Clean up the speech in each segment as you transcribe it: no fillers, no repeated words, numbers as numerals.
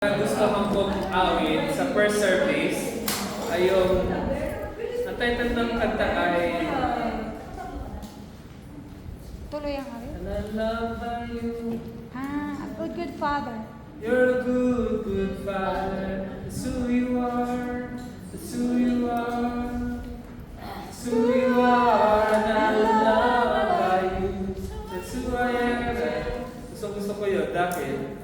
Gusto kong awit sa first service ay yung ang title ng kanta ay Tuloy ang awit? And I love by you. A good, good father. You're a good, good father. That's who you are. That's who you are. That's who you are. And I love by you. That's who I am. Gusto ko yun dahil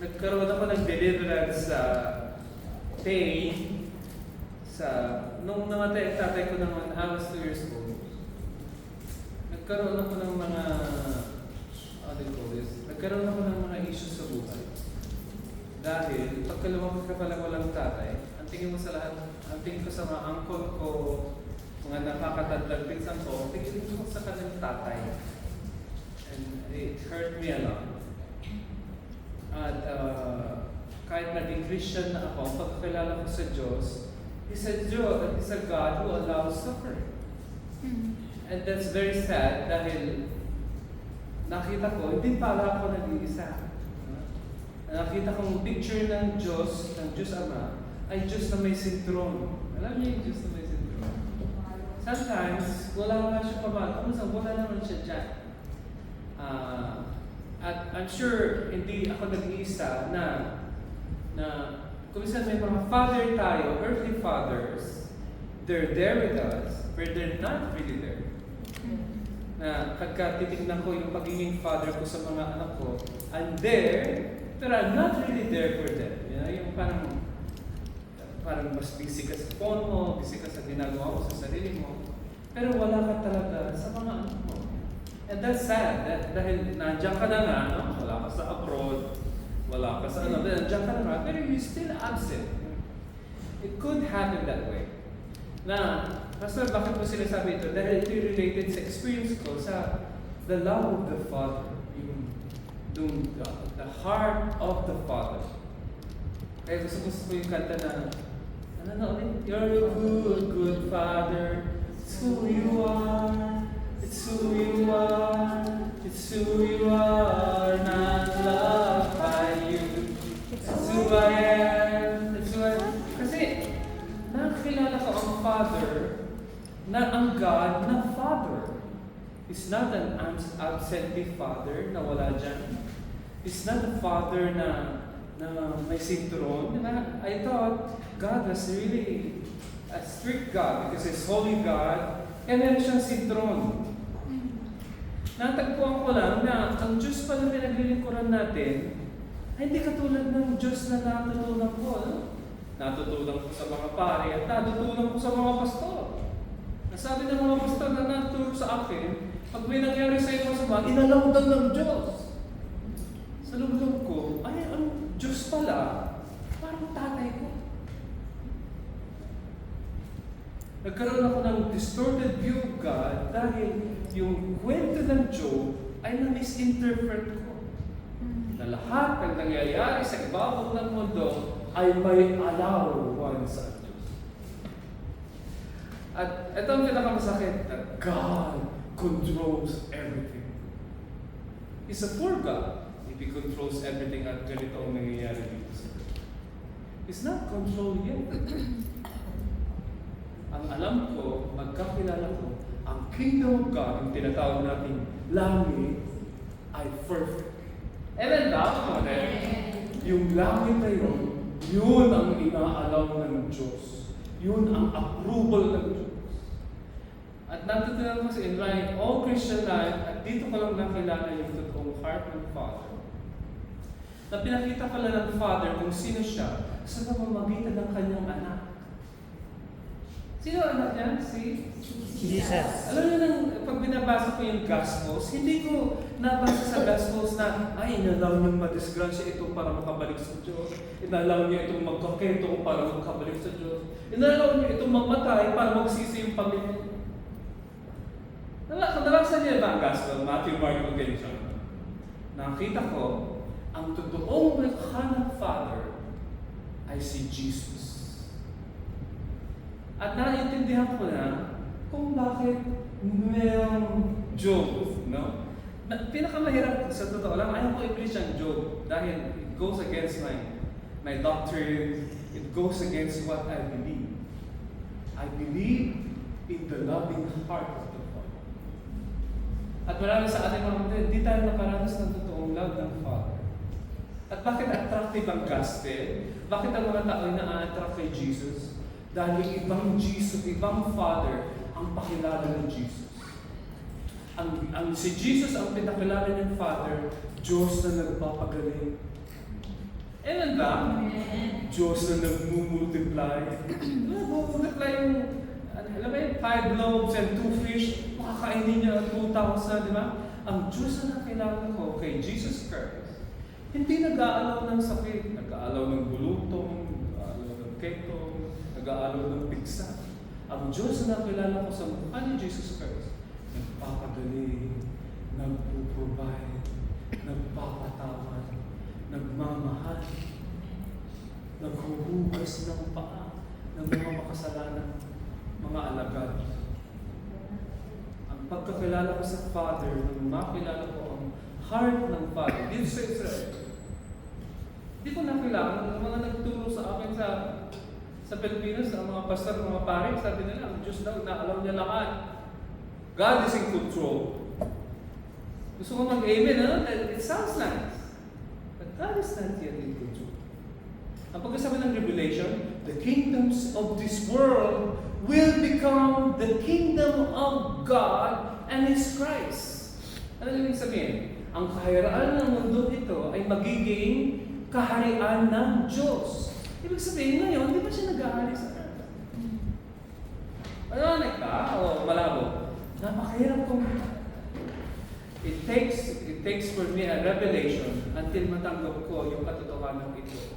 nagkaroon ako ng deliverance sa pain nung namatay ang tatay ko naman, I was 2 years old. Nagkaroon ako ng mga nagkaroon ako ng mga issues sa buhay. Dahil pagka lumaki ka palang walang tatay, ang tingin ko sa mga uncle ko, mga nakakatandang pinsan ko, tingin ko sa kanilang tatay. And it hurt me a lot. At kahit naging Christian na ako, pagkakilala ko sa Diyos, He's a God who allows suffering. And that's very sad dahil nakita ko, hindi pala ako nag-iisa. Nakita kong picture ng Diyos Ama, ay Diyos na may sintron. Alam niyo yung Diyos na may sintron? Sometimes, wala nga siya pamahal. Wala naman siya dyan. At I'm sure hindi ako nag-iisa na kung minsan may mga father tayo, earthly fathers, they're there with us, but they're not really there. Na pagka titignan ko yung pagiging father ko sa mga anak ko, I'm there, but I'm not really there for them. You know, yung parang mas busy ka sa phone mo, busy ka sa ginagawa mo sa sarili mo, pero wala ka talaga sa mga anak mo. And that's sad, dahil nandiyan ka na nga, no? Wala ka sa abroad, wala ka sa nandiyan ka na nga, pero you're still absent. It could happen that way. Na, Pastor, bakit mo sinasabi ito? Dahil ito related sa experience ko sa the love of the Father, the heart of the Father. Kaya gusto ko yung kanta na, You're a good, good Father, it's who you are. It's who you are, it's who you are, not loved by you. It's who I am, it's who I am. Kasi, nakakilala ko ang Father, na ang God na Father. He's not an absentee Father na wala dyan. He's not a Father na may sintron. I thought God was really a strict God because He's holy God, and meron siyang sintron. Natagpuan ko lang na ang Diyos pala pinaglilingkuran natin ay hindi katulad ng Diyos na natutunan ko. Natutunan ko sa mga pari at natutunan ko sa mga pastor. Nasabi ng mga pastor na natuturo sa akin, pag may nangyari sa iyo masama, inalaw daw ng Diyos. Sa loob ko, ay ang Diyos pala, parang tatay ko. Nagkaroon ako ng distorted view of God dahil yung kwento ng Job ay na-misinterpret ko. Na lahat ng nangyayari sa ibabaw ng mundo ay may alawan sa Diyos. At ito ang pinakamasakit, that God controls everything. He's a poor God if He controls everything at ganito ang nangyayari dito sa Diyos. He's not controlled yet. Ang alam ko, magkakilala ko, ang kingdom of God, yung tinatawag natin langit, ay perfect. Amen ba? Yung langit na yun ang inaalaw ng Diyos. Yun ang approval ng Diyos. At natutunan ko in my all Christian life, at dito ko lang nakilala yung totoong heart ng Father. Na pinakita pala ng Father kung sino siya sa pamamagitan ng kanyang anak. Sino anak niya? Si Jesus. Alam niyo nang pag binabasa ko yung Gospels, hindi ko nabasa sa Gospels na, inalaw niyong madisgrasya ito para makabalik sa Diyos. Inalaw niyo itong magkaketo para makabalik sa Diyos. Inalaw niyo itong mamatay para magsisi yung pamilya. Nalasan niyo ba ang Gospel? Matthew, Mark, Luke, and John. Nakita ko, ang totoong mukha ng Father ay si Jesus. At naiintindihan ko na kung bakit mayroong Job, no? Pinakamahirap sa totoo lang, ayaw ko i-preach ang Job. dahil it goes against my doctrine, it goes against what I believe. I believe in the loving heart of the Father. At marami sa ating mga kapatid, hindi tayo nakaranas ng totoong love ng Father. At bakit attractive ang gospel? Bakit ang mga tao ay na-attract kay Jesus? Dahil ibang Jesus, ibang Father ang pakilala ng Jesus. Si Jesus ang pinakilala ng Father, Diyos na nagpapagaling. Amen ba? Diyos na nagmumultiply. Nagmumultiply yung, alam mo yun, 5 loaves and 2 fish, makakainin niya 2,000, di ba? Ang Diyos na nakilala ko kay Jesus Christ, hindi nag-aalaw ng sakit, nag-aalaw ng bulutong, nag-aalaw ng ketong, nag-aalaw ng pigsa. Ang Diyos na nakilala ko sa mukha ni Jesus Christ, nagpapagaling, nagpo-provide, nagpapatawad, nagmamahal, naghuhugas ng paa ng mga makasalanan, mga alagad. Ang pagkakilala ko sa Father, nung makilala ko ang heart ng Father, dito sa Israel, hindi ko nakilala ng mga nagturo sa akin sa Pilipinas, ang mga pastor, mga pare, sabi nila, ang Diyos daw, naalaw niya lahat. God is in control. Gusto ko mag-amen, ano? It sounds nice. But God is not yet in control. Ang pagkasabi ng Revelation, the kingdoms of this world will become the kingdom of God and His Christ. Ano ibig sabihin? Ang kaharian ng mundo ito ay magiging kaharian ng Diyos. Ibig sabihin ngayon, di ba siya nag-ahari sa earth? Ano ka? O malabo? Napakahirap kung it takes for me a revelation until matanggap ko yung katotohanan ito.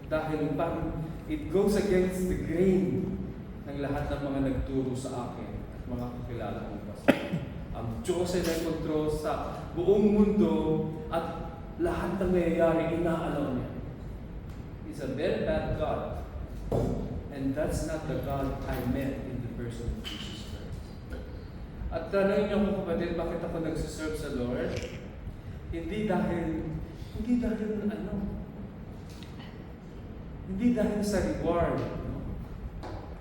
Dahil parang it goes against the grain ng lahat ng mga nagturo sa akin at mga kakilala kong pastor. Ang Diyos ay nag-control sa buong mundo at lahat ng nangyayari inaalaw niya. He's a very bad God. And that's not the God I met in the person of Jesus Christ. At tanongin niyo ako kapatid, bakit ako nagsiserve sa Lord? Hindi dahil sa reward. No?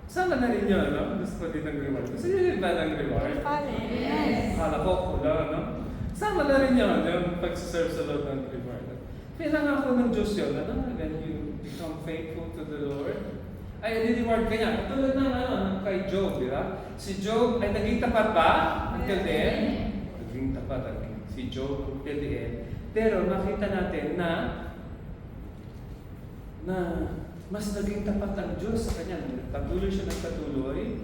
Sama na rin yun, no? Gusto ko din ng reward. Gusto niyo ba ng reward? Yes. Akala ko, wala, no? Sama na rin yun, yung pagsiserve sa Lord ng reward. Kailangan ako ng Diyos yun, ano? When you become faithful to the Lord, ay reward ka niya. Katulad ng kay Job, di ba? Si Job ay naging tapat ba? Until the end? Naging tapat si Job until the end. Pero makita natin na mas naging tapat ang Diyos sa kanya. Patuloy siya ng patuloy.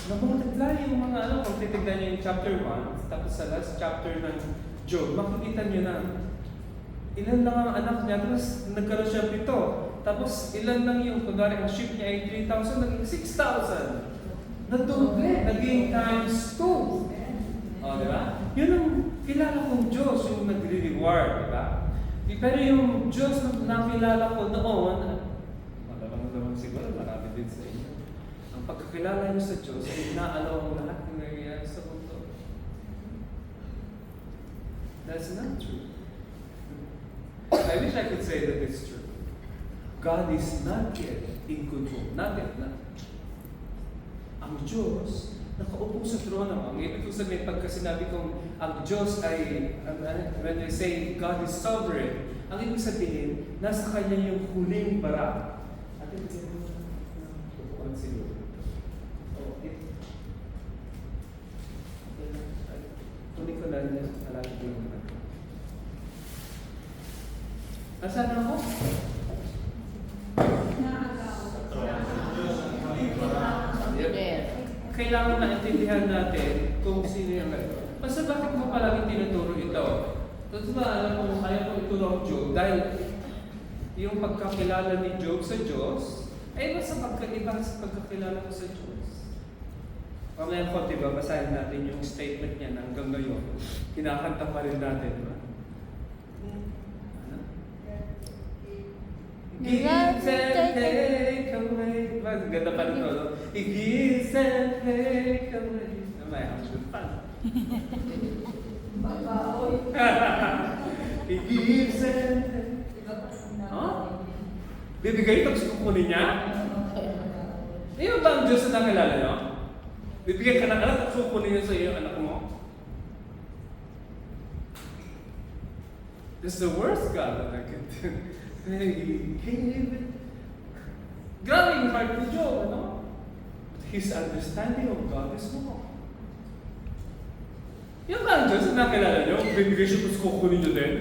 Na-multiply yung mga kung titignan niyo yung chapter 1, tapos sa last chapter ng Job, makikita niyo na ilan lang ang anak niya, tapos nagkaroon siya 7. Tapos ilan lang yung, kagari ang sheep niya ay 3,000, naging 6,000. Nadoble, naging times 2. O, di ba? Yun ang kilala kong Diyos, yung nagre-reward, di ba? Pero yung Diyos na nakilala ko noon, malamang siguro, marami din sa inyo. Ang pagkakilala niyo sa Diyos ay inaalaw ang lahat ng nangyayari sa mundo. That's not true. I wish I could say that it's true. God is not yet in control. Not yet. Ang Diyos, nakaupo sa trono. Ang ibig ko sabihin, pagka sinabi kong ang Diyos ay, when they say God is sovereign, ang ibig sabihin, nasa Kanya yung huling bara. At ito, tupuan siguro. Kunin ko na rin, alala ko yung mga. Nasaan ako? Kailangan naintindihan natin kung sino yung basta bakit mo palagi tinuturo ito? Totoo ba, alam mo, kaya ko ituro ang Job dahil yung pagkakilala ni Job sa Diyos ay iba sa pagkakilala ko sa Diyos. Mamaya ko, diba, basahin natin yung statement niya na hanggang ngayon. Kinakanta pa rin natin, diba? He gives and take away. Ganda pa rin ito, no? He gives and take away. May action pa. He gives and Bibigay tapos kukunin niya? Ayun ba ang Diyos na nakilala nyo? Bibigyan ka ng anak at kukunin niya sa iyo anak mo? This is the worst God that I can do. Grabe yung heart ni Job, ano? His understanding of God is more. Yung ba ang Diyos na nakilala nyo? Bibigay siya tapos kukunin niyo din?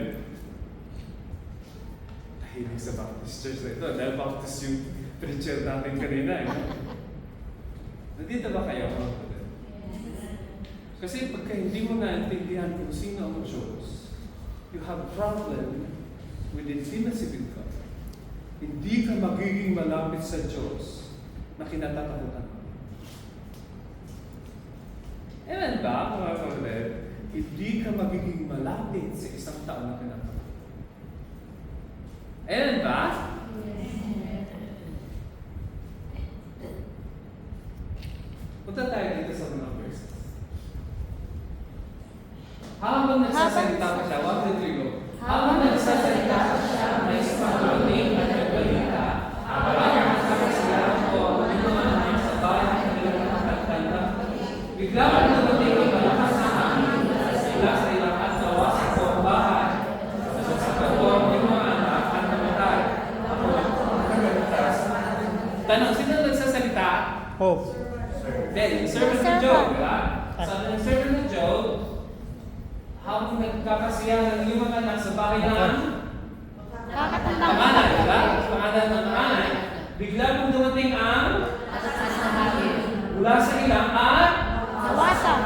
Tahimik sa Baptist Church na ito. Dahil Baptist yung preacher natin kanina. Nandito ba kayo? Kasi pagka hindi mo naintindihan kung sino ang Diyos, you have problem with intimacy with God. Hindi ka magiging malapit sa Diyos na kinatatakutan mo. Amen ba, mga kapatid? Hindi ka magiging malapit sa isang tao na kinatatakutan. Amen ba? Punta tayo dito sa mga verses. Habang nagsasalita pa siya, 1, 2, 3, go. Habang nagsasalita pa siya, may sumaluling at nagbalita. Habang nagsasalita ko, ano niya sa bahay ng kanilang nakakanta. Bigla ang dumating ang malakas na hangin sila sa ilahan na wasak ko ang bahay. Sa kapon, yung mga anak at namatay. Ako nagkaligtas. Tanong, sino nagsasalita? Hope. Then, servant ni Job, di ba? Sabi ng servant ni Job, habang nagkakasiyahan ng iyong anak sa bahay ng panganay, di ba? Pangalan ng panganay, bigla mong dumating ang mula sa ilang at Nawasak.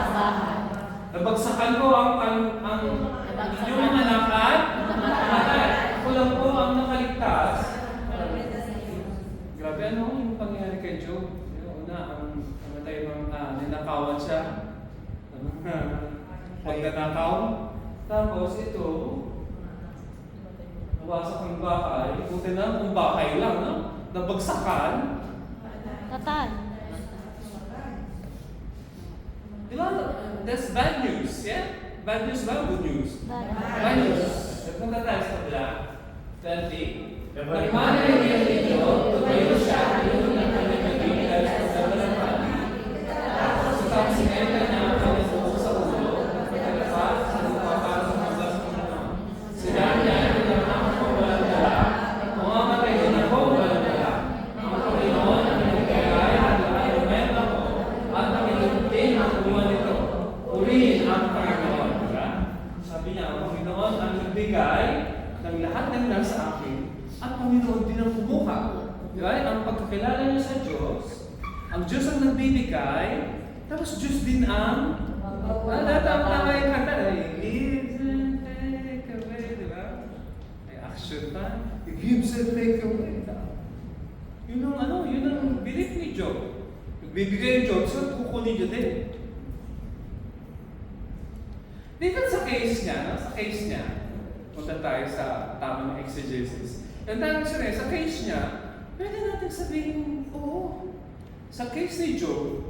nabagsakan ko ang inyong mga anak at panganay. Ako lang po ang nakaligtas. Grabe ano yung pangyayari kay Job? Una, ang namatay ng ninakawan siya. Pagdanakaw. Tapos ito, nawasak ang bahay. Buti na kung bahay lang, no? Nabagsakan. Total. Di ba? That's bad news, yeah? Bad news ba? Good news? Bad news. Nagpunta tayo sa kabila. 20. Nagmanay niya dito, tumayo siya, yun ang kanyang naging dahil sa sabi ng pali. Tapos tapos sinenta niya ang kanyang buko sa ulo, pagkalapas, sa lupa para sa mga Panginoon. Sinabi niya, ang ako walang dala, mamamatay din ako walang dala. Ang Panginoon ang nagkagaya at lahat ng ako, at ang ilutin ang buwan nito. Uriin ang Panginoon. Diba? Sabi niya, ang Panginoon ang nagbigay ng lahat ng nasa akin, at Panginoon din ang kumuha. Diba? Ang pagkakilala niya sa Diyos, ang Diyos ang nagbibigay, tapos Diyos din ang tama yung kanta na gives and take away, diba? Ay action pa, He gives and take away. Yun ang belief ni Job. Nagbibigay yung Diyos, so kukunin niya din. Dito sa case niya, punta tayo sa tamang exegesis. Yung tamang sa case niya, pwede natin sabihin, oo. Sa case ni Job,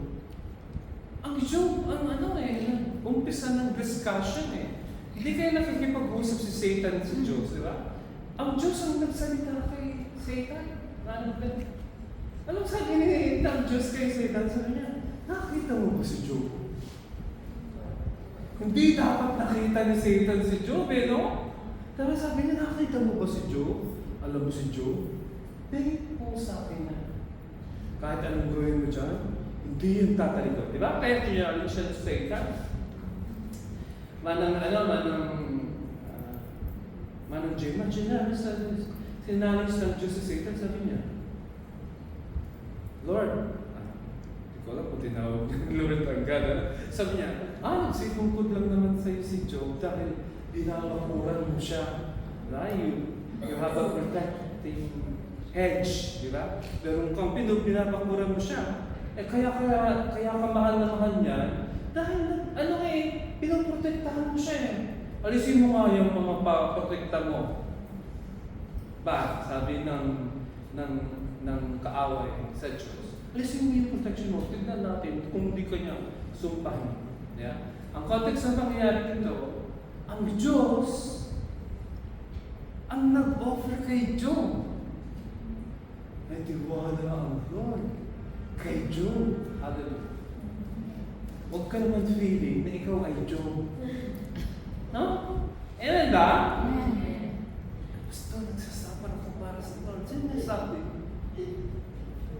ang Job, umpisa ng discussion eh. Hindi kayo nakikipag-usap si Satan sa Diyos, di ba? Ang Diyos ang nagsalita kay Satan. Anong sabi ng Diyos kay Satan? Sabi niya, nakita mo ba si Job? Hindi dapat nakita ni Satan si Job eh, no? Tapos sabi niya, nakita mo ba si Job? Alam mo si Job? Dahil po sa akin na. Kahit anong gawin mo dyan, hindi yung tatalito. Di ba? Kaya kinyarin siya sa Satan. Manang Jema, sinalis ng Diyos sa Satan, sabi niya, Lord, hindi ko alam kung tinawag niya, Lord ang God, sabi niya, nagsipungkod lang naman sa'yo si Job dahil binabakuran mo siya. You have a protecting hedge, di ba? Pero kung binabakuran mo siya, kaya ka mahal na mahal niya, dahil pinoprotektahan mo siya eh. Alisin mo nga yung mga paprotekta mo. Ba, sabi ng kaaway sa Diyos, alisin mo yung protection mo. Tignan natin kung hindi ka niya sumpahin. Yeah? Ang context na pangyayari dito, ang Diyos ang nag-offer kay Job. may tiwala ang Lord kay Job. Hallelujah. Huwag ka naman feeling na ikaw ay Job. No? Amen ba? Basta nagsasapa ako para sa Lord. Sino nasabi?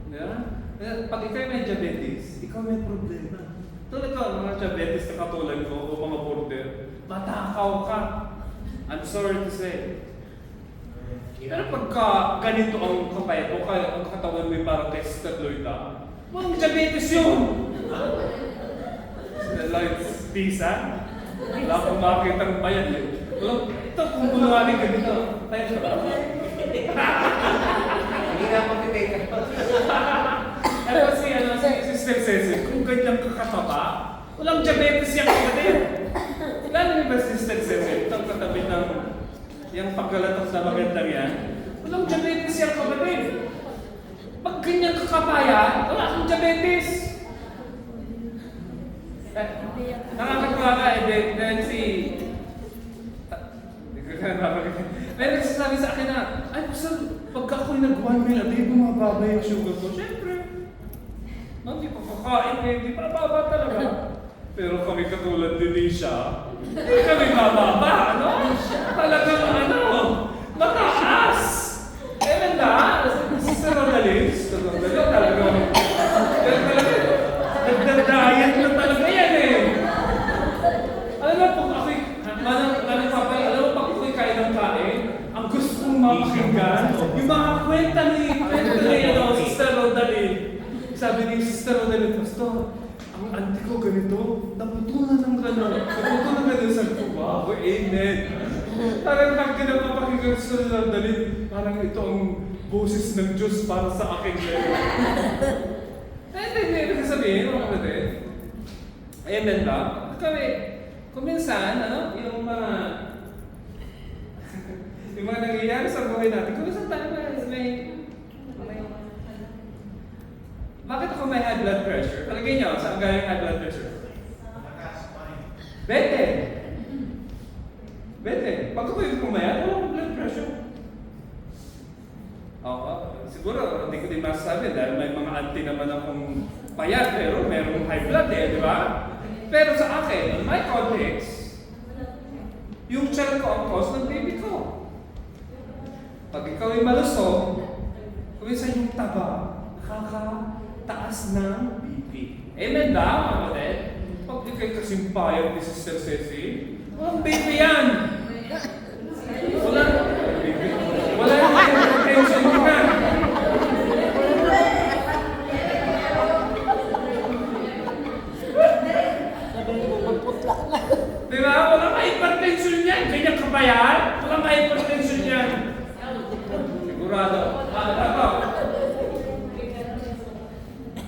Yeah? Pag ikaw may diabetes, ikaw may problema. Tulad ko, mga diabetes na katulad ko o mga border, matakaw ka. I'm sorry to say. Pero pagka ganito ang kapayat mo, kaya ang katawan mo parang kay Sister Lloyda, walang diabetes yun! Like pizza, wala akong makakita ng payat eh. Ito, kung bulunganin ka dito, payat ka ba? Hindi na magtitake ka. Pero si Sister Cecil, kung ganyan kakataba, walang diabetes yung kapatid. Lalo niyo ba Sister Cecil, itong katabi ng yung paggalatok na magandang yan, walang diabetes yung kapatid. Pag ganyan kakapaya, wala akong diabetes. Nakakatawa ka eh, then si... May nagsasabi sa akin na, ay, basta pagka ako'y nag-1 meal a day, bumababa yung sugar ko. Siyempre, hindi pa kakain eh, hindi pa baba talaga. Pero kami katulad din siya, hindi kami bababa, ano? Talagang ano, mataas! Eh, nanda, Sister Rodalis, talagang, nagda-diet na talaga yan eh. Alam mo, pag ako'y, alam mo, pag ako'y kain ng kain, ang gusto kong mapakinggan, yung mga kwenta ni Sister Rodalis. Sabi ni Sister Rodalis, Pastor, ang auntie ko ganito, naputunan ng gano'n sa kuba. Oh, amen. Parang pag kinapapakinggan sa Rodalis, parang ito ang boses ng Diyos para sa akin. Hindi ko sabihin, mga kapatid. Amen ba? Kami, kung minsan, yung mga nangyayari sa buhay natin, kung minsan tayo bakit ako may high blood pressure? Palagay niyo, saan galing high blood pressure? Bete! Pag ako'y kumayat, wala akong blood pressure. Siguro, hindi ko din masasabi dahil may mga auntie naman akong payat, pero merong high blood di ba? Pero sa akin, in my context, yung tiyan ko ang cause ng baby ko. Pag ikaw ay malusog, kung isa yung taba, nakakataas ng BP. Amen ba, mga kapatid? Pag ikay kasing payat ni Sister Ceci, walang baby yan! Wala yung hypertension ka. Diba? Walang hypertension yan. Ganyan kabayaan. Walang hypertension yan. Sigurado.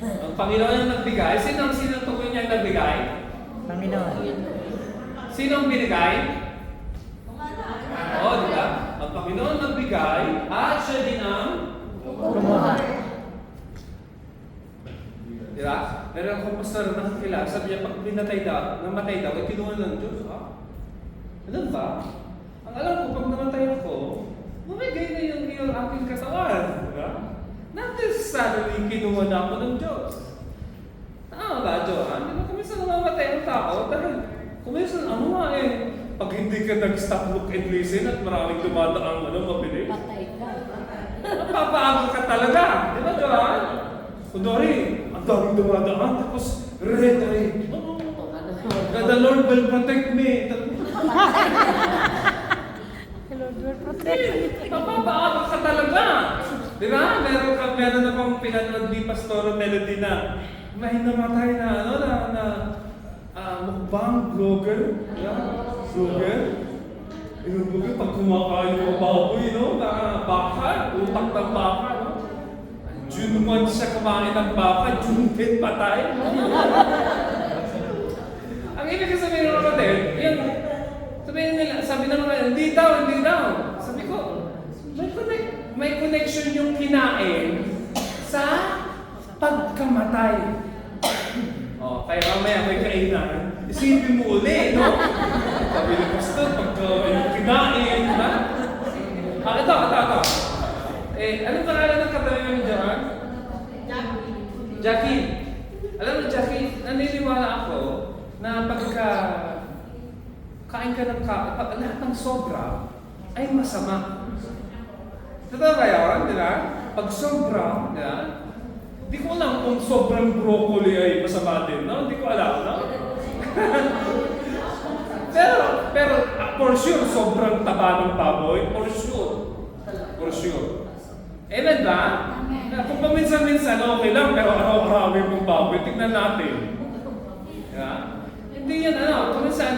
Ang Panginoon ang nagbigay. Sino tukoy niya ang nagbigay? Panginoon. Sino ang binigay? Oo, di ba? Ang Panginoon nagbigay at siya din ang Kumuha. di ba? Meron akong pastor na nakakilala, sabi niya, pag namatay daw, ay kinuha ng Diyos. Ano ba? Ang alam ko, pag namatay ako, mamigay na yung aking katawan. Di ba? Not necessarily kinuha na ako ng Diyos. Tama ba, Johan? Di ba kuminsan namamatay ang tao? Dahil kuminsan, pag hindi ka nag-stop, look and listen at maraming dumadaang mabilis. Patay ka. Napapaagal ka talaga. Di ba, Johan? Kunwari, ang daming dumadaan, tapos red. The Lord will protect me. The Lord will protect me. Napapaagal ka talaga. Di ba? Meron akong pinanood ni Pastor Melody na may namatay na mukbang vlogger. Vlogger. Yung vlogger, pag kumakain ng baboy, na baka, utak ng baka, June 1 siya kumain ng baka, June 10 patay. Ang ibig sabihin ng kapatid, sabi ng mga, hindi daw. Sabi ko, may connection yung kinain sa pagkamatay. Kaya mamaya may kainan, isipin mo uli, no? Sabi ng pastor, pagka yung kinain, ha? Ito. Anong pangalan ng katabi mo dyan? kakain ka ng lahat ng sobra ay masama. Totoo ba yun? Di ba? Pag sobra, di ba? Di ko alam kung sobrang broccoli ay masama din, no? Di ko alam, no? pero for sure, sobrang taba ng baboy, for sure. For sure. Amen ba? Kung paminsan-minsan, okay lang, pero araw-araw yung baboy, tignan natin. Yeah? Hindi yan, kuminsan,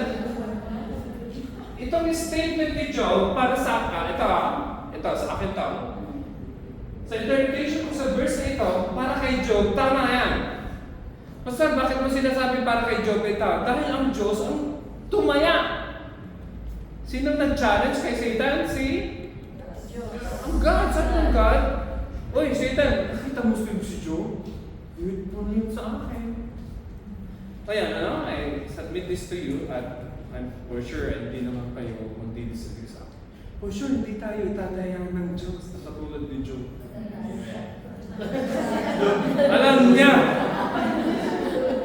itong statement ni Job para sa akin, ito, sa akin to. Sa interpretation ko sa verse na ito, para kay Job, tama yan. Pastor, bakit mo sinasabi para kay Job ito? Dahil ang Diyos ang tumaya. Sino nag-challenge kay Satan? Ang God. Saan ang God? Uy, Satan, nakita mo si Job? Yun po yun sa akin. Kaya, I submit this to you at I'm for sure hindi naman kayo magdi-disagree sa akin. For sure, hindi tayo itatayan ng Diyos na katulad ni Job. Alam niya!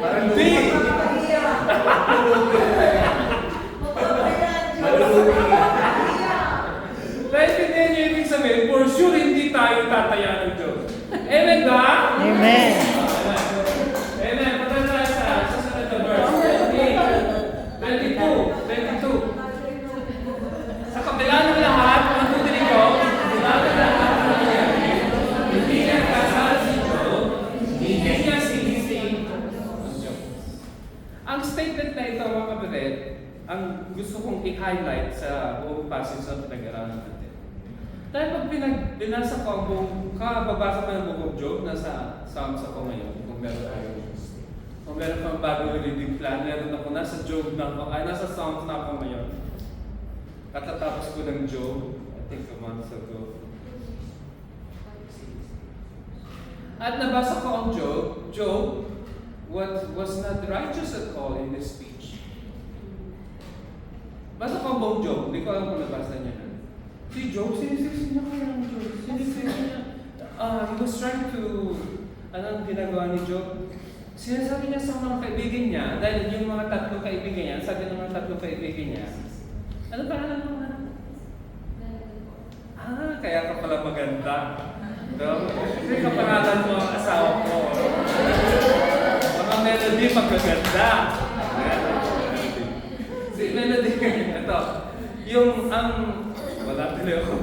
Parang Hindi! Dahil hindi niyo ibig sabihin, for sure hindi tayo tataya ng Diyos. Amen ba? Amen. Amen. Punta tayo sa susunod na verse. 22. Sa kabila ng lahat, ang tutunin ko, hindi niya kasal si Job, hindi niya sinisi ang Diyos. Ang statement na ito, mga kapatid, ang gusto kong i-highlight sa buong passage na pinag-aralan natin. Dahil pag binasa ko ang buong, kababasa ko ng buong Job, nasa Psalms ako ngayon, kung meron kang bagong reading plan, meron ako nasa Job na ako, nasa Psalms na ako ngayon. Katatapos ko ng Job, I think a month ago. At nabasa ko ang Job was not righteous at all in his speech. Basa ko ang buong Job, hindi ko alam kung nabasa niya na. Si Job, sinisisi niya kaya ang Job. Sinisisi niya. He was trying to, anong ginagawa ni Job? Sinasabi niya sa mga kaibigan niya, dahil yung mga tatlong kaibigan niya, sabi ng mga tatlong kaibigan niya, ano pa alam mo? Kaya ka pala maganda. Kasi kapangalan mo ang asawa ko. Mga Melody magaganda. Si Melody, ito, wala tuloy ako.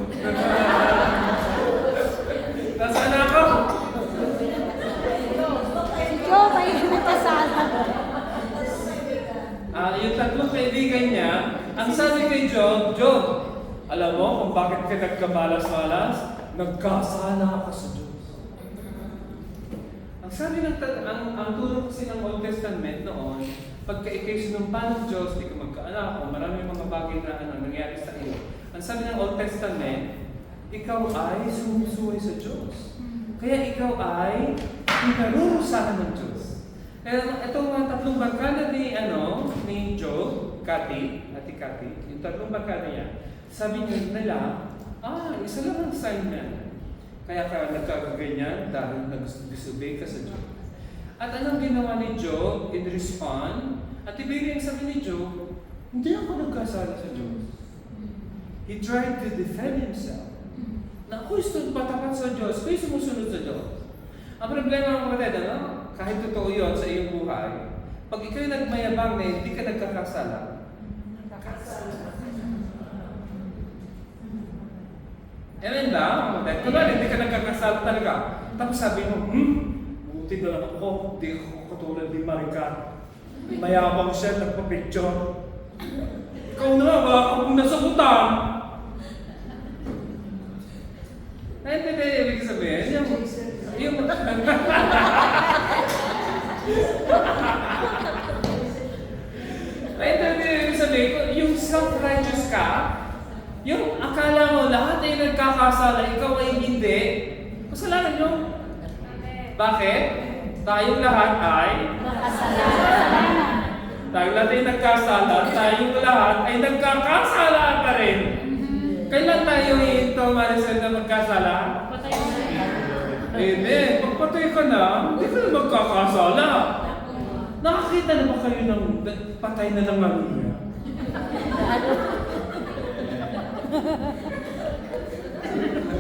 Nasaan ako? Job ay nakasala. Yung tatlong kaibigan niya, ang sabi kay Job, alam mo kung bakit ka nagkamalas-malas? Nagkasala ka sa Diyos. Ang sabi ang turo kasi ng Old Testament noon, pagka ikay sinumpa ng Diyos, di ka magkaanak, o maraming mga bagay na nangyari sa iyo. Ang sabi ng Old Testament, ikaw ay sumusuway sa Diyos. Kaya ikaw ay pinarurusahan ng Diyos. Kaya itong mga tatlong barkada ni Job, Ate Cathy, yung tatlong barkada niya, sabi nila, isa lang ang sign niya. Kaya ka nagkakaganyan dahil nag-disobey ka sa Diyos. At anong ginawa ni Job in respond? At ibigay ang sabi ni Job, hindi ako nagkasala sa Diyos. He tried to defend himself. Na ako'y patapat sa Diyos, ako'y sumusunod sa Diyos. Ang problema ng kapatid, kahit totoo yun sa iyong buhay, pag ikaw'y nagmayabang na hindi ka nagkakasala, amen ba? Kunwari, hindi ka nagkakasala talaga. Tapos sabi mo, buti na lang ako, hindi ako katulad ni Maricar. Mayabang siya, nagpa-picture. Ikaw na, wala ka pong nasagutan. Hindi, ibig sabihin, yung ibig sabihin, yung self-righteous ka, yung akala mo lahat ay nagkakasala, ikaw ay hindi, kasalanan nyo. Bakit? Tayong lahat ay tayong lahat ay nagkasala, tayong lahat ay nagkakasala pa rin. Kailan tayo ito, Maricel, na magkasala? Hindi. Pagpatay ka na, hindi ka na magkakasala. Nakakita na ba kayo ng patay na ng Maria?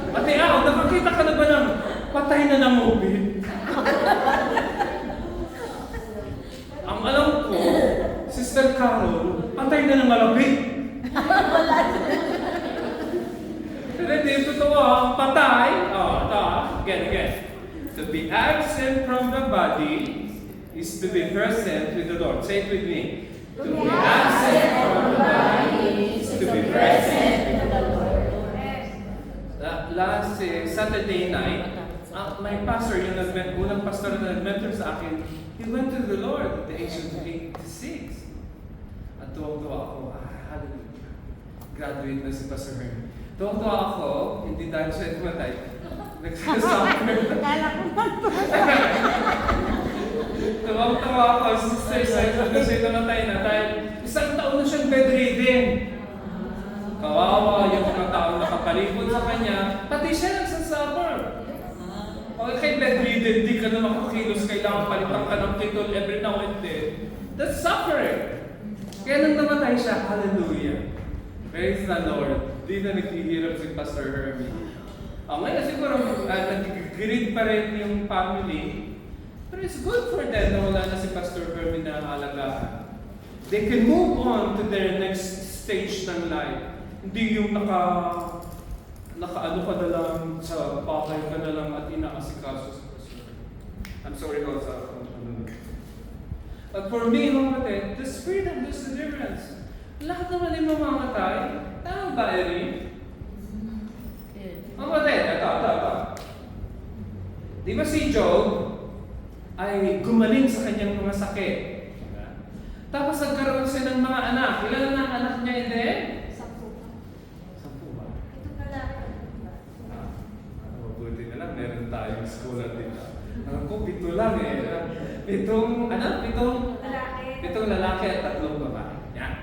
Ate Ao, nakakita ka na ba ng patay na ng movie? Ang alam ko, Sister Carol, patay na ng malapit. Pero hindi, totoo, ang patay, again. To be absent from the body is to be present with the Lord. Say it with me. To be absent from the body is to be present with the Lord. Last Saturday night, my pastor, yung unang pastor na nag-mentor sa akin, he went to the Lord at the age of 86. At tuwag-tuwa ako, hallelujah. Graduate na si Pastor Herman. Tuwag-tuwa ako, hindi dahil siya tumatay. Nagsasabi. Tuwag-tuwa ako, sister, na siya tumatay na dahil isang taon na siyang bedridden. Kawawa yung mga taong nakapalibot sa kanya, pati siya nagsasuffer. Pag kay bedridden, di ka na makakilos, kailangan palitan ka ng titol every now and then. That's suffering. Kaya nang namatay siya, hallelujah. Praise the Lord. Di na naghihirap si Pastor Hermie. Ngayon siguro, nag-greet pa rin yung family. But it's good for them na wala na si Pastor Hermie na alagaan. They can move on to their next stage ng life. Hindi yung nakaano ka na lang sa bahay ka na lang at inaasikaso sa Pastor. I'm sorry ko sa But for me, mga kapatid, the spirit of this deliverance, lahat naman ay mamamatay. Tama ba, Erin? Mga kapatid, ito. Di ba si Job ay gumaling sa kanyang mga sakit? Tapos nagkaroon siya ng mga anak. Ilan na ang anak niya, hindi? 10 ba? Mabuti na lang, meron tayong school at dito. Ako, 7 lang eh. 7 lalaki at 3 babae. Yan.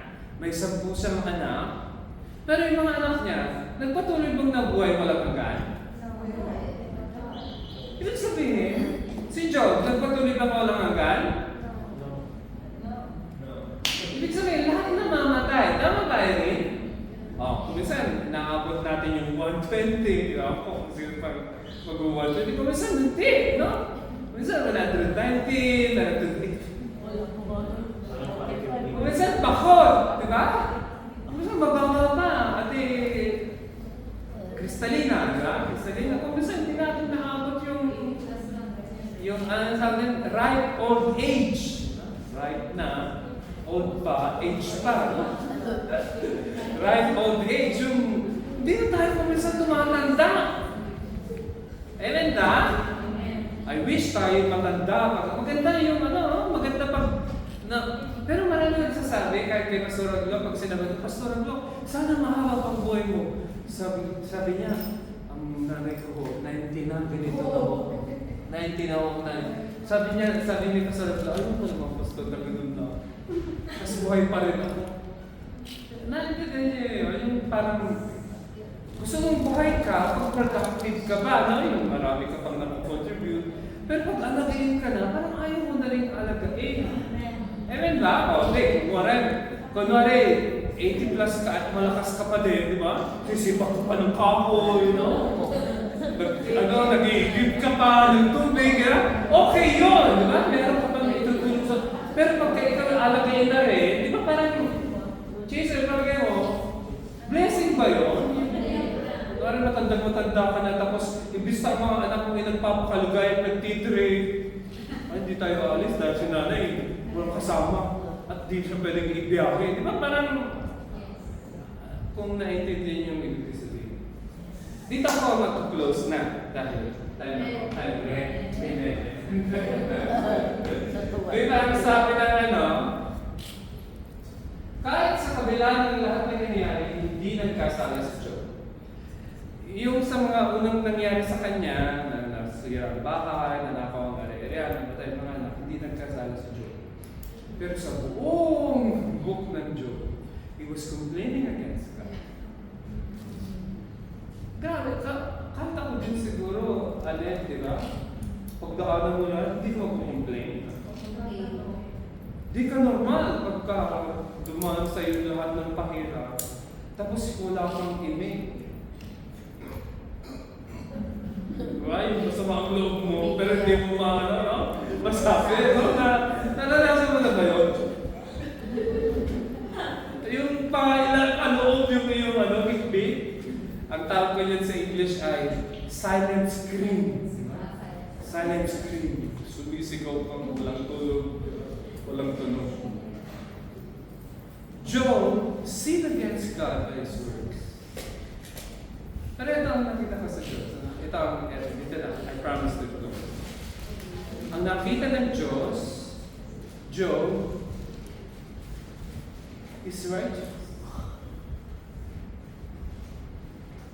May 10 siyang anak. Pero yung mga anak niya, nagpatuloy bang nabuhay walang hanggan? Ibig sabihin, si Job, nagpatuloy bang walang hanggan? Ibig sabihin, lahat na mamatay. Tama ba, Erin? Minsan, naabot natin yung 120. Ako, kasi pag mag-120, minsan hindi, no? Minsan, 190, 120. Minsan, bakod, di ba? Minsan, mababa pa. Ate, Kristalina, di ba? Kristalina. Kung minsan, hindi natin naabot yung ripe old age. Right na. Old pa, age pa. Right, old age. Yung, hindi na tayo kuminsan tumatanda. Amen da? I wish tayo matanda. Maganda yung maganda pag, pero marami nagsasabi, kahit kay Pastor Aglo, pag sinabi, Pastor Aglo, sana mahaba pang buhay mo. Sabi niya, ang nanay ko, 90 na, ganito na ako. 90 na ako. Sabi ni Pastor Aglo, ayun pa naman, Pastor, na ganun na. Mas buhay pa rin ako. Naintindihan niya yung parang gusto mong buhay ka, pag productive ka ba, yung marami ka pang nakakontribute. Pero pag alagayin ka na, parang ayaw mo na rin alagayin. Amen ba? Kunwari, 80 plus ka at malakas ka pa din, di ba? Sisipak ka pa ng kapoy, nag-iigib ka pa ng tubig, okay yun, di ba? Meron ka pang itutulong sa... Pero pagka ikaw alagayin na rin, di ba parang, Chaser, parang mo, blessing ba yun? Parang matanda ka na, tapos imbis na mga anak mo ay nagpapakalugay at nagtitrade, hindi tayo alis dahil si nanay, walang kasama, at di siya pwedeng ibiyahe. Di ba parang, kung naintindihan yung ibig sabihin. Dito ako mag-close na, dahil tayo rin. Di ba ang sabi ng kahit sa kabila ng lahat na nangyari, hindi nagkasala sa Job. Yung sa mga unang nangyari sa kanya, na nasira ang bahay, nanakaw ang area, namatay mga anak, hindi nagkasala sa Job. Pero sa buong book ng Job, he was complaining against God. Grabe, kahit ako din siguro, di ba? Pagdaanan mo yan, hindi ka mag-complain. Di ka normal pagka dumaan sa iyo lahat ng pahirap, tapos wala kang imig. Right? Masama ang loob mo, pero hindi mo maano, no? Masabi, no? Naranasan mo na ba yun? Yung pangilan, loob yung iyong hikbi. Ang tawag ko yun sa English ay silent scream. Silent scream. Sumisigaw kang walang tulog, walang tunog. Job sinned against God by his works. Pero ito ang nakita ko sa Diyos. Ito na, I promise to God. Ang nakita ng Diyos, Job is righteous.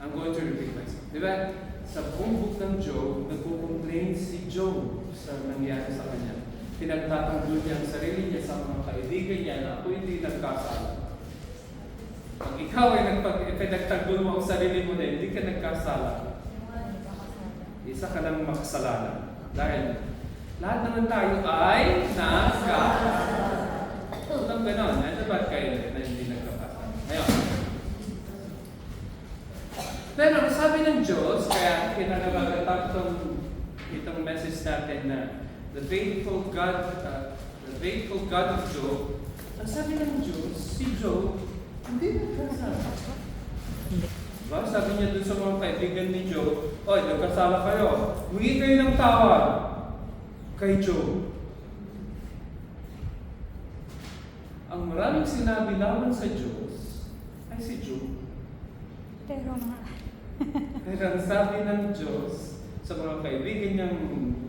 I'm going to repeat myself. Di ba? Sa buong book ng Job, nagko-complain si Job sa nangyari sa kanya. Pinagtatanggol niya ang sarili niya sa mga kaibigan niya na ako hindi nagkasala. Pag ikaw ay pinagtanggol mo ang sarili mo na hindi ka nagkasala, isa ka lang makasalanan. Dahil lahat naman tayo ay nagkasala. Walang ganon. Ano ba kayo na hindi nagkasala? Ngayon. Pero sabi ng Diyos, kaya kinalabagatap itong message natin na the faithful God of Job, ang sabi ng Diyos, si Job, hindi nagkasala. Diba? Sabi niya dun sa mga kaibigan ni Job, oy, nagkasala kayo. Huwag kayo ng tawad kay Job. Ang maraming sinabi laban sa Diyos ay si Job. Pero Pero ang sabi ng Diyos sa mga kaibigan niyang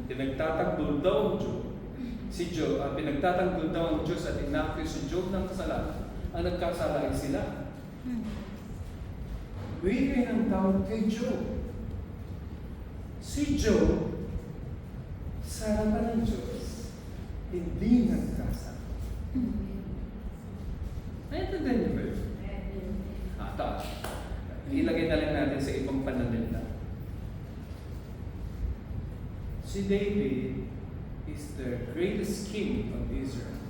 pinagtatanggol daw ang Job, pinagtatanggol daw ang Diyos at inaccuse si Job ng kasalanan, ang nagkasala ay sila. Huwag kayo ng tawad kay Job. Si Job, sa harapan ng Diyos, hindi nagkasala. Naintindihan niyo ba yun? Ilagay na lang natin sa ibang pananalita. Si David is the greatest king of Israel.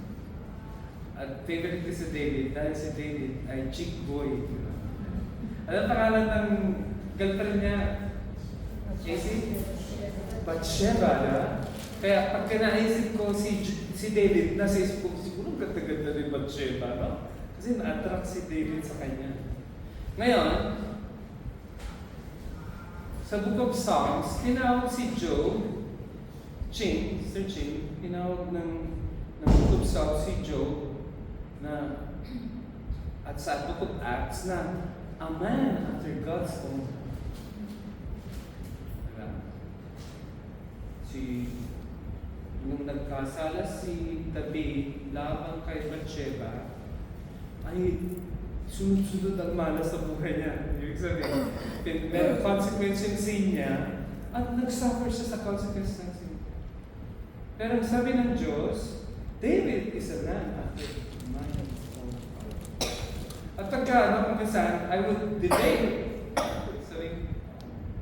At favorite ko si David dahil si David ay chick boy. Anong pangalan ng girlfriend niya? Casey? Bathsheba, diba? Kaya pagka naisip ko si David, nasa isip ko, siguro ganda-ganda rin Bathsheba, no? Kasi na-attract si David sa kanya. Ngayon, sa Book of Psalms, tinawag si Job, Sir Ching, tinawag ng Book of Psalms si Job na, at sa Book of Acts na, a man after God's own heart. Nung nagkasala si David laban kay Bathsheba, ay sunod-sunod ang malas sa buhay niya. Ibig sabihin, may consequence yung sin niya at nag-suffer siya sa consequence ng sin. Pero sabi ng Diyos, David is a man after my own heart. At pagka, kumisan, I would delay. Sabi,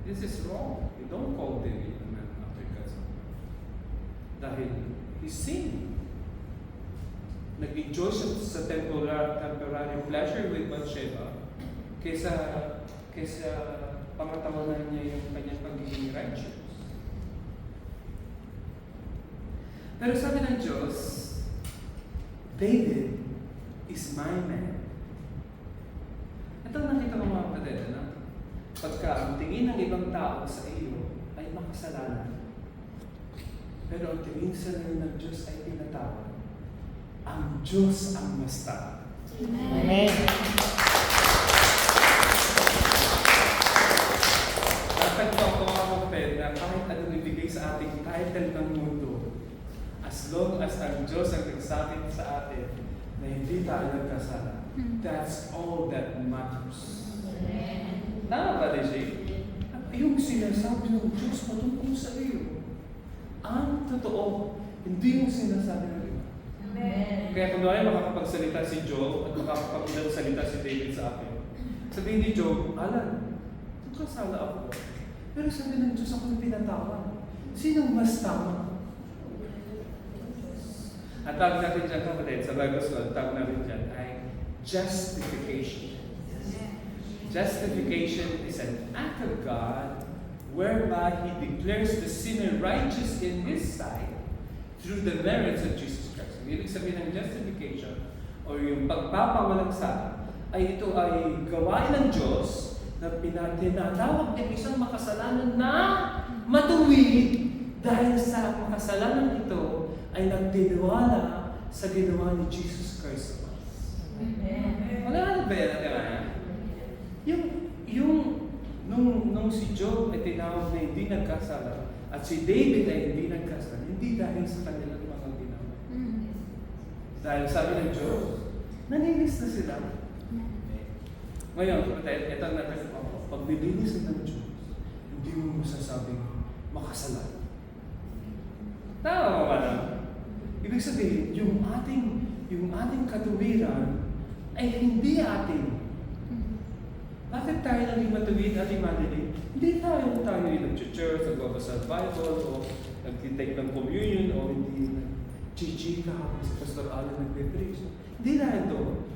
this is wrong. You don't call David a man after God's own heart. Dahil he sinned. Nag-enjoy siya sa temporary pleasure with Bathsheba kaysa pangatawanan niya yung kanyang pagiging righteous. Pero sabi ng Diyos, David is my man. Ito nakita ko mga kapatid, na pagka ang tingin ng ibang tao sa iyo ay makasalanan, pero ang tingin sa ng Diyos ay pinatawad, ang Diyos ang mas tama. Amen. Dapat po ako mga kapatid na kahit anong ibigay sa ating title ng mundo, as long as ang Diyos ang nagsabi sa atin na hindi tayo nagkasala, that's all that matters. Tama ba, DJ? Yung sinasabi ng Diyos patungkol sa iyo, ang totoo, hindi yung sinasabi ng iba. Kaya kung naman makakapagsalita si Job at makakapagsalita si David sa akin, sabihin ni Job, Alan, nagkasala ako. Pero sabi ng Diyos ako yung pinatawa. Sinong mas tama? At tawag natin dyan, kapatid, sa Bible School, tawag natin dyan ay justification. Justification is an act of God whereby He declares the sinner righteous in His sight through the merits of Jesus Christ. Ibig sabihin ng justification o yung pagpapawalang sala ay ito ay gawain ng Diyos na tinatawag ng isang makasalanan na matuwid dahil sa makasalanan ito ay nagtiniwala sa ginawa ni Jesus Christ sa cross. Wala na ba yan? Nung si Job ay tinawag na hindi nagkasala at si David ay hindi nagkasala, hindi dahil sa kanilang mga ginawa. Dahil sabi ng Diyos, naninis na sila. Ngayon, ito ang natin ako. Pag nilinis ng Diyos, hindi mo masasabing makasalanan. Tama ba na? Ibig sabihin, yung ating katuwiran ay hindi atin. Bakit tayo naging matuwid at imadilig? Hindi tayo yung nag-church, nagbabasa ng Bible, o nag-take ng communion, o hindi nag-chichika habang si Pastor Alan nagbe-preach. Hindi dahil doon.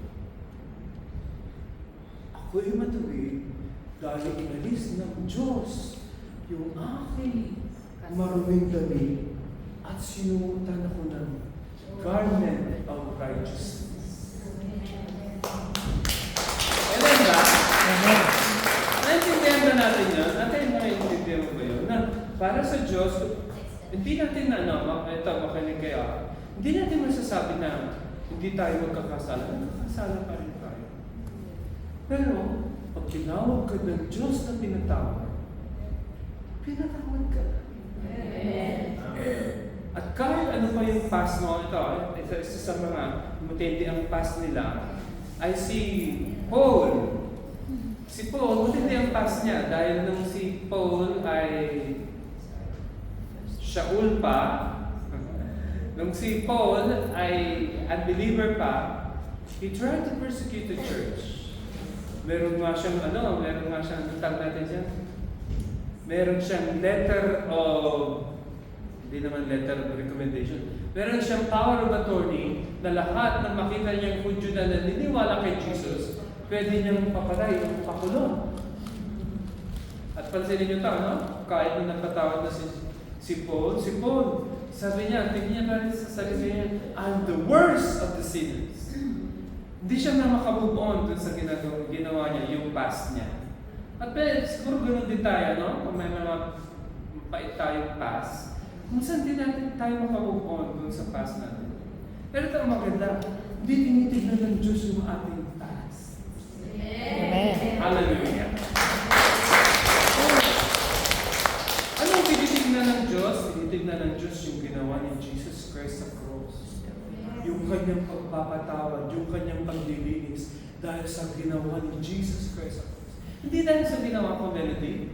Ako'y matuwid dahil inalis ng Diyos yung aking maruming damit at sinuotan ako ng garment of righteousness. Alam ba? Naintindihan ba natin yan? Natin naiintindihan mo ba yun? Na para sa Diyos, hindi natin makinig kaya, hindi natin masasabi na hindi tayo magkakasala. Magkakasala pa rin tayo. Pero, pag tinawag ka ng Diyos na pinatawad ka. At kahit ano pa yung past mo, isa sa mga matindi ang past nila, ay si Paul. Si Paul, matindi ang past niya dahil nung si Paul ay Shaul pa, nung si Paul ay unbeliever pa, he tried to persecute the church. Meron nga siyang tag natin siya. Meron siyang letter of, hindi naman letter of recommendation. Meron siyang power of attorney na lahat ng makita niyang Hudyo na naniniwala kay Jesus, pwede niyang papalay o pakulong. At pansinin niyo ito, no? Kahit na napatawad na si Paul, sabi niya, tingnan niya na rin sa sarili niya, I'm the worst of the sinners. Hindi siya na makamove on dun sa ginawa niya, yung past niya. At siguro ganoon din tayo, no? Kung may mga pait tayong past, minsan din natin tayo makamove on dun sa past natin. Pero ito ang maganda, hindi tinitignan ng Diyos yung ating past. Amen. Hallelujah. Anong tinitignan ng Diyos? Tinitignan ng Diyos yung ginawa ni Jesus Christ sa cross. Yung kanyang pagpapatawad, yung kanyang paglilinis dahil sa ginawa ni Jesus Christ sa cross. Hindi dahil sa ginawa ko, Melody.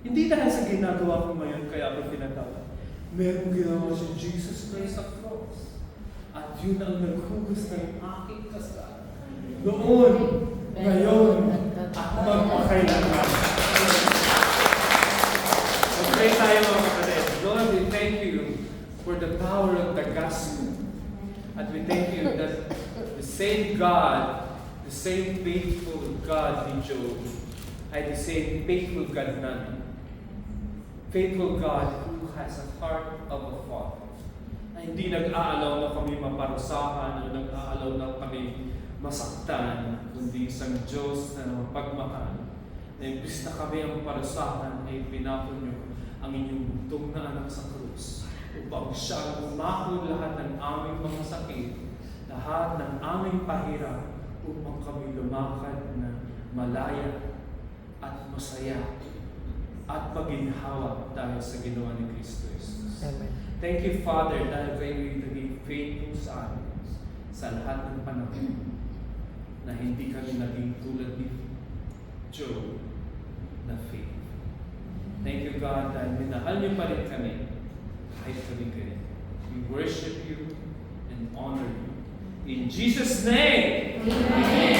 Hindi dahil sa ginagawa ko ngayon kaya ako pinatawad. Merong ginawa si Jesus Christ sa cross. At yun ang naghugas ng aking kasalanan. Noon, ngayon, at magpakailanman. Pray tayo mga kapatid. Lord, we thank you for the power of the gospel. And we thank you that the same God, the same faithful God ni Job, ay the same faithful God namin. Faithful God who has a heart of a father. Na hindi nag-aalaw na kami maparusahan o nag-aalaw na kami masaktan, kundi isang Diyos na mapagmahal. Na imbis na kami ang parusahan ay pinako niyo ang inyong bugtong na anak sa krus upang siya umako lahat ng aming mga sakit, lahat ng aming pahirap upang kami lumakad na malaya at masaya at maginhawa dahil sa ginawa ni Kristo Jesus. Amen. Thank you, Father, dahil kayo naging faithful sa amin sa lahat ng panahon na hindi kami naging tulad ni Job na faith. Thank you, God, dahil minahal niyo pa rin kami kahit kami kayo. We worship you and honor you. In Jesus' name! Amen.